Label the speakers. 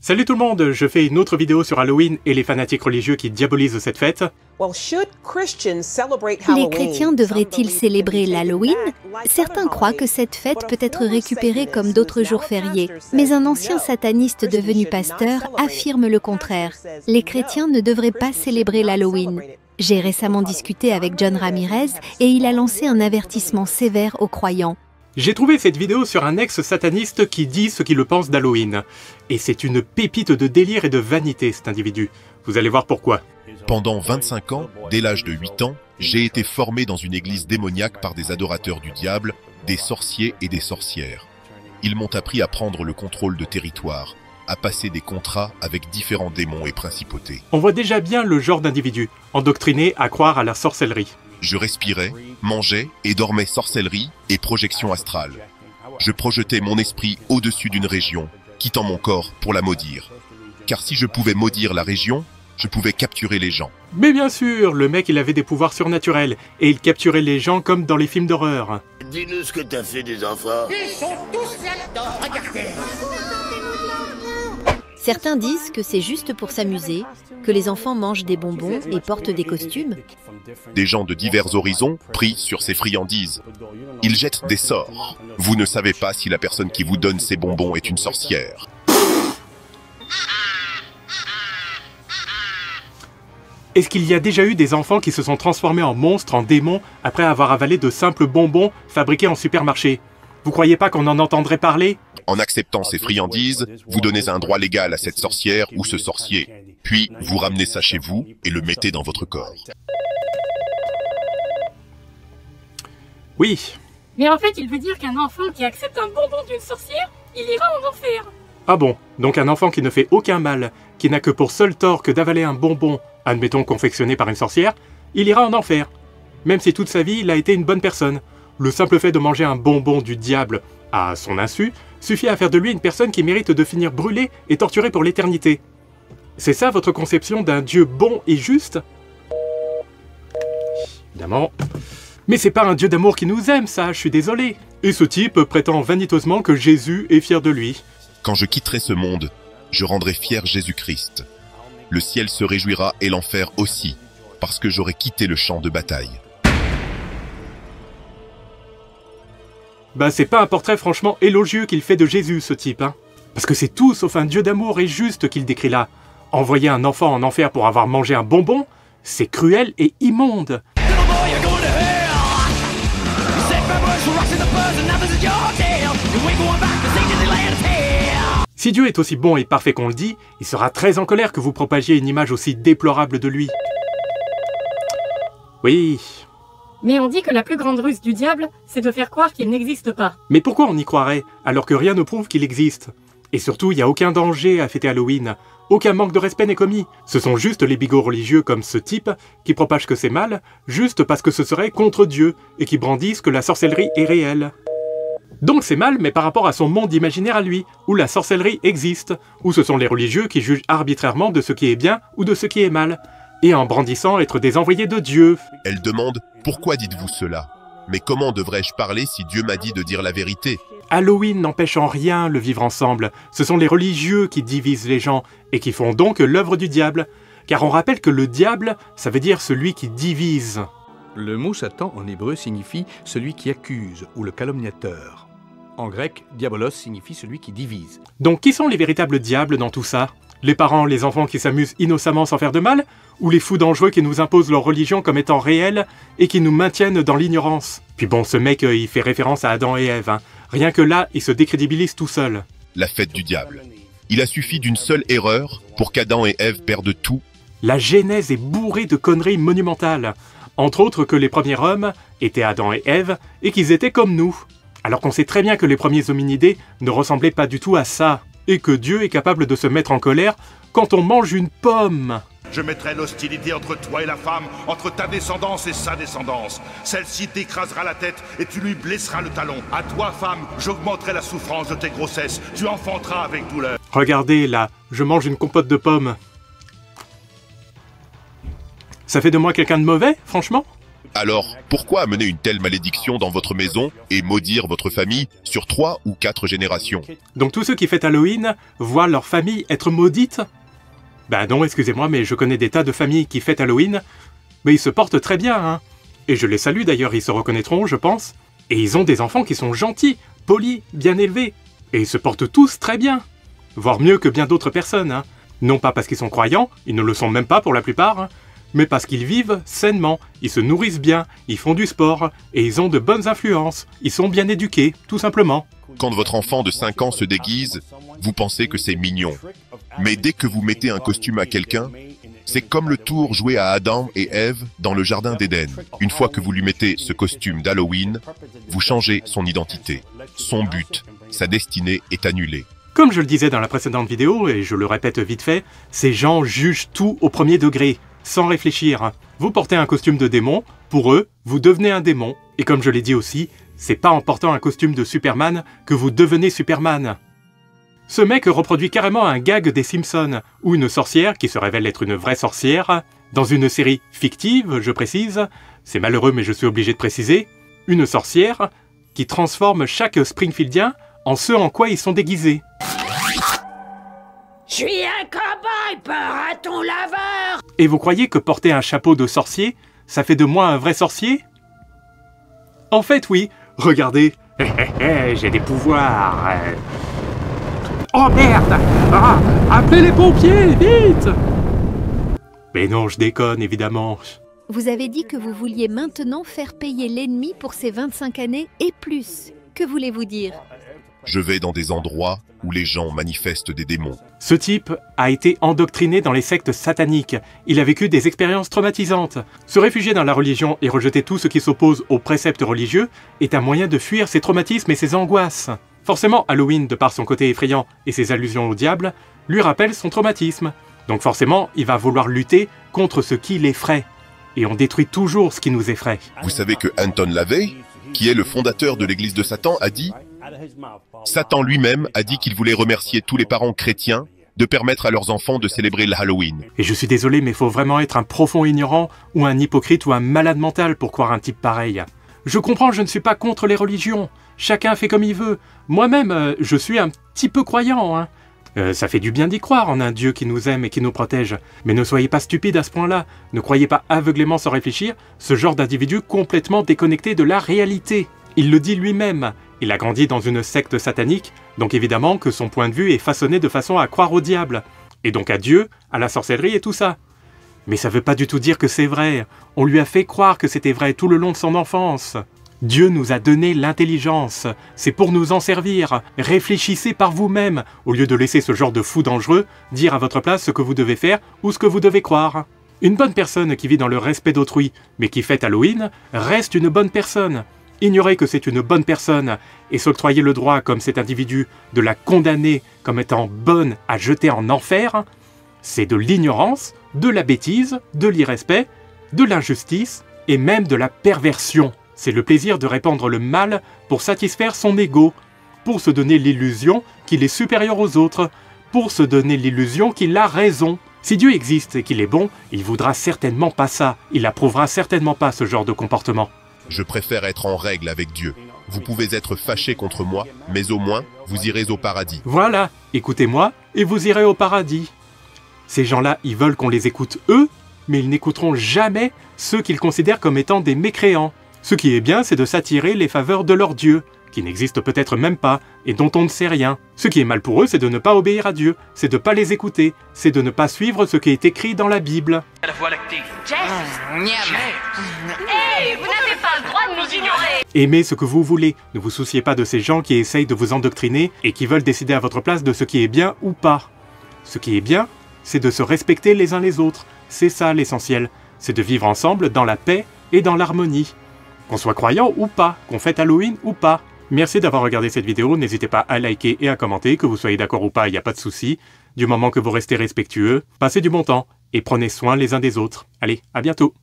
Speaker 1: Salut tout le monde, je fais une autre vidéo sur Halloween et les fanatiques religieux qui diabolisent cette fête.
Speaker 2: Les chrétiens devraient-ils célébrer l'Halloween? Certains croient que cette fête peut être récupérée comme d'autres jours fériés, mais un ancien sataniste devenu pasteur affirme le contraire. Les chrétiens ne devraient pas célébrer l'Halloween. J'ai récemment discuté avec John Ramirez et il a lancé un avertissement sévère aux croyants.
Speaker 1: J'ai trouvé cette vidéo sur un ex-sataniste qui dit ce qu'il pense d'Halloween. Et c'est une pépite de délire et de vanité, cet individu. Vous allez voir pourquoi.
Speaker 3: Pendant 25 ans, dès l'âge de 8 ans, j'ai été formé dans une église démoniaque par des adorateurs du diable, des sorciers et des sorcières. Ils m'ont appris à prendre le contrôle de territoire, à passer des contrats avec différents démons et principautés.
Speaker 1: On voit déjà bien le genre d'individu, endoctriné à croire à la sorcellerie.
Speaker 3: Je respirais, mangeais et dormais sorcellerie et projection astrale. Je projetais mon esprit au-dessus d'une région, quittant mon corps pour la maudire. Car si je pouvais maudire la région, je pouvais capturer les gens.
Speaker 1: Mais bien sûr, le mec il avait des pouvoirs surnaturels, et il capturait les gens comme dans les films d'horreur.
Speaker 4: Dis-nous ce que t'as fait des enfants.
Speaker 5: Ils sont tous là-dedans, regardez.
Speaker 2: Certains disent que c'est juste pour s'amuser, que les enfants mangent des bonbons et portent des costumes.
Speaker 3: Des gens de divers horizons prient sur ces friandises. Ils jettent des sorts. Vous ne savez pas si la personne qui vous donne ces bonbons est une sorcière.
Speaker 1: Est-ce qu'il y a déjà eu des enfants qui se sont transformés en monstres, en démons, après avoir avalé de simples bonbons fabriqués en supermarché? Vous croyez pas qu'on en entendrait parler?
Speaker 3: En acceptant ces friandises, vous donnez un droit légal à cette sorcière ou ce sorcier. Puis, vous ramenez ça chez vous et le mettez dans votre corps.
Speaker 1: Oui.
Speaker 6: Mais en fait, il veut dire qu'un enfant qui accepte un bonbon d'une sorcière, il ira en enfer.
Speaker 1: Ah bon, donc un enfant qui ne fait aucun mal, qui n'a que pour seul tort que d'avaler un bonbon, admettons confectionné par une sorcière, il ira en enfer. Même si toute sa vie, il a été une bonne personne. Le simple fait de manger un bonbon du diable, à son insu, suffit à faire de lui une personne qui mérite de finir brûlée et torturée pour l'éternité. C'est ça votre conception d'un Dieu bon et juste? Évidemment. Mais c'est pas un Dieu d'amour qui nous aime, ça, je suis désolé. Et ce type prétend vaniteusement que Jésus est fier de lui.
Speaker 3: Quand je quitterai ce monde, je rendrai fier Jésus-Christ. Le ciel se réjouira et l'enfer aussi, parce que j'aurai quitté le champ de bataille.
Speaker 1: Bah c'est pas un portrait franchement élogieux qu'il fait de Jésus, ce type, hein. Parce que c'est tout sauf un Dieu d'amour et juste qu'il décrit là. Envoyer un enfant en enfer pour avoir mangé un bonbon, c'est cruel et immonde. Si Dieu est aussi bon et parfait qu'on le dit, il sera très en colère que vous propagiez une image aussi déplorable de lui. Oui.
Speaker 6: Mais on dit que la plus grande ruse du diable, c'est de faire croire qu'il n'existe pas.
Speaker 1: Mais pourquoi on y croirait, alors que rien ne prouve qu'il existe? Et surtout, il n'y a aucun danger à fêter Halloween. Aucun manque de respect n'est commis. Ce sont juste les bigots religieux comme ce type qui propagent que c'est mal, juste parce que ce serait contre Dieu, et qui brandissent que la sorcellerie est réelle. Donc c'est mal, mais par rapport à son monde imaginaire à lui, où la sorcellerie existe, où ce sont les religieux qui jugent arbitrairement de ce qui est bien ou de ce qui est mal, et en brandissant être des envoyés de Dieu.
Speaker 3: Elle demande « Pourquoi dites-vous cela ? Mais comment devrais-je parler si Dieu m'a dit de dire la vérité ?»
Speaker 1: Halloween n'empêche en rien le vivre ensemble. Ce sont les religieux qui divisent les gens, et qui font donc l'œuvre du diable. Car on rappelle que le diable, ça veut dire celui qui divise.
Speaker 7: Le mot Satan en hébreu signifie celui qui accuse ou le calomniateur. En grec, diabolos signifie celui qui divise.
Speaker 1: Donc qui sont les véritables diables dans tout ça? Les parents, les enfants qui s'amusent innocemment sans faire de mal? Ou les fous dangereux qui nous imposent leur religion comme étant réelle et qui nous maintiennent dans l'ignorance? Puis bon, ce mec, il fait référence à Adam et Ève, hein. Rien que là, il se décrédibilise tout seul.
Speaker 3: La fête du diable. Il a suffi d'une seule erreur pour qu'Adam et Ève perdent tout.
Speaker 1: La Genèse est bourrée de conneries monumentales. Entre autres que les premiers hommes étaient Adam et Ève et qu'ils étaient comme nous. Alors qu'on sait très bien que les premiers hominidés ne ressemblaient pas du tout à ça. Et que Dieu est capable de se mettre en colère quand on mange une pomme.
Speaker 8: Je mettrai l'hostilité entre toi et la femme, entre ta descendance et sa descendance. Celle-ci t'écrasera la tête et tu lui blesseras le talon. À toi, femme, j'augmenterai la souffrance de tes grossesses. Tu enfanteras avec douleur.
Speaker 1: Regardez là, je mange une compote de pommes. Ça fait de moi quelqu'un de mauvais, franchement?
Speaker 3: Alors, pourquoi amener une telle malédiction dans votre maison et maudire votre famille sur 3 ou 4 générations?
Speaker 1: Donc tous ceux qui fêtent Halloween voient leur famille être maudite? Bah non, excusez-moi, mais je connais des tas de familles qui fêtent Halloween, mais ils se portent très bien, hein. Et je les salue d'ailleurs, ils se reconnaîtront, je pense. Et ils ont des enfants qui sont gentils, polis, bien élevés. Et ils se portent tous très bien. Voire mieux que bien d'autres personnes, hein. Non pas parce qu'ils sont croyants, ils ne le sont même pas pour la plupart, hein, mais parce qu'ils vivent sainement, ils se nourrissent bien, ils font du sport, et ils ont de bonnes influences, ils sont bien éduqués, tout simplement.
Speaker 3: Quand votre enfant de 5 ans se déguise, vous pensez que c'est mignon. Mais dès que vous mettez un costume à quelqu'un, c'est comme le tour joué à Adam et Ève dans le jardin d'Éden. Une fois que vous lui mettez ce costume d'Halloween, vous changez son identité, son but, sa destinée est annulée.
Speaker 1: Comme je le disais dans la précédente vidéo, et je le répète vite fait, ces gens jugent tout au premier degré, sans réfléchir. Vous portez un costume de démon, pour eux, vous devenez un démon. Et comme je l'ai dit aussi, c'est pas en portant un costume de Superman que vous devenez Superman. Ce mec reproduit carrément un gag des Simpsons, où une sorcière, qui se révèle être une vraie sorcière, dans une série fictive, je précise, c'est malheureux mais je suis obligé de préciser, une sorcière qui transforme chaque Springfieldien en ce en quoi ils sont déguisés.
Speaker 5: Je suis un cow-boy, peur à ton laveur.
Speaker 1: Et vous croyez que porter un chapeau de sorcier, ça fait de moi un vrai sorcier? En fait, oui. Regardez. J'ai des pouvoirs. Oh merde! Ah, appelez les pompiers, vite! Mais non, je déconne, évidemment.
Speaker 2: Vous avez dit que vous vouliez maintenant faire payer l'ennemi pour ses 25 années et plus. Que voulez-vous dire?
Speaker 3: Je vais dans des endroits où les gens manifestent des démons.
Speaker 1: Ce type a été endoctriné dans les sectes sataniques. Il a vécu des expériences traumatisantes. Se réfugier dans la religion et rejeter tout ce qui s'oppose aux préceptes religieux est un moyen de fuir ses traumatismes et ses angoisses. Forcément, Halloween, de par son côté effrayant et ses allusions au diable, lui rappelle son traumatisme. Donc forcément, il va vouloir lutter contre ce qui l'effraie. Et on détruit toujours ce qui nous effraie.
Speaker 3: Vous savez que Anton LaVey, qui est le fondateur de l'église de Satan, a dit « Satan lui-même a dit qu'il voulait remercier tous les parents chrétiens de permettre à leurs enfants de célébrer le Halloween. »
Speaker 1: Et je suis désolé, mais il faut vraiment être un profond ignorant ou un hypocrite ou un malade mental pour croire un type pareil. Je comprends, je ne suis pas contre les religions. Chacun fait comme il veut. Moi-même, je suis un petit peu croyant, hein. Ça fait du bien d'y croire en un Dieu qui nous aime et qui nous protège. Mais ne soyez pas stupides à ce point-là. Ne croyez pas aveuglément sans réfléchir ce genre d'individu complètement déconnecté de la réalité. Il le dit lui-même. Il a grandi dans une secte satanique, donc évidemment que son point de vue est façonné de façon à croire au diable. Et donc à Dieu, à la sorcellerie et tout ça. Mais ça veut pas du tout dire que c'est vrai. On lui a fait croire que c'était vrai tout le long de son enfance. Dieu nous a donné l'intelligence, c'est pour nous en servir. Réfléchissez par vous-même, au lieu de laisser ce genre de fou dangereux dire à votre place ce que vous devez faire ou ce que vous devez croire. Une bonne personne qui vit dans le respect d'autrui, mais qui fête Halloween, reste une bonne personne. Ignorer que c'est une bonne personne et s'octroyer le droit, comme cet individu, de la condamner comme étant bonne à jeter en enfer, c'est de l'ignorance, de la bêtise, de l'irrespect, de l'injustice et même de la perversion. C'est le plaisir de répandre le mal pour satisfaire son ego, pour se donner l'illusion qu'il est supérieur aux autres, pour se donner l'illusion qu'il a raison. Si Dieu existe et qu'il est bon, il voudra certainement pas ça, il approuvera certainement pas ce genre de comportement.
Speaker 3: Je préfère être en règle avec Dieu. Vous pouvez être fâché contre moi, mais au moins, vous irez au paradis.
Speaker 1: Voilà, écoutez-moi et vous irez au paradis. Ces gens-là, ils veulent qu'on les écoute eux, mais ils n'écouteront jamais ceux qu'ils considèrent comme étant des mécréants. Ce qui est bien, c'est de s'attirer les faveurs de leur Dieu, qui n'existent peut-être même pas, et dont on ne sait rien. Ce qui est mal pour eux, c'est de ne pas obéir à Dieu, c'est de ne pas les écouter, c'est de ne pas suivre ce qui est écrit dans la Bible.
Speaker 5: La voie lactée. Jeff. Hey, vous n'avez pas le droit de nous ignorer.
Speaker 1: Aimez ce que vous voulez, ne vous souciez pas de ces gens qui essayent de vous endoctriner et qui veulent décider à votre place de ce qui est bien ou pas. Ce qui est bien, c'est de se respecter les uns les autres, c'est ça l'essentiel, c'est de vivre ensemble dans la paix et dans l'harmonie. Qu'on soit croyant ou pas, qu'on fête Halloween ou pas. Merci d'avoir regardé cette vidéo, n'hésitez pas à liker et à commenter, que vous soyez d'accord ou pas, il n'y a pas de souci. Du moment que vous restez respectueux, passez du bon temps et prenez soin les uns des autres. Allez, à bientôt.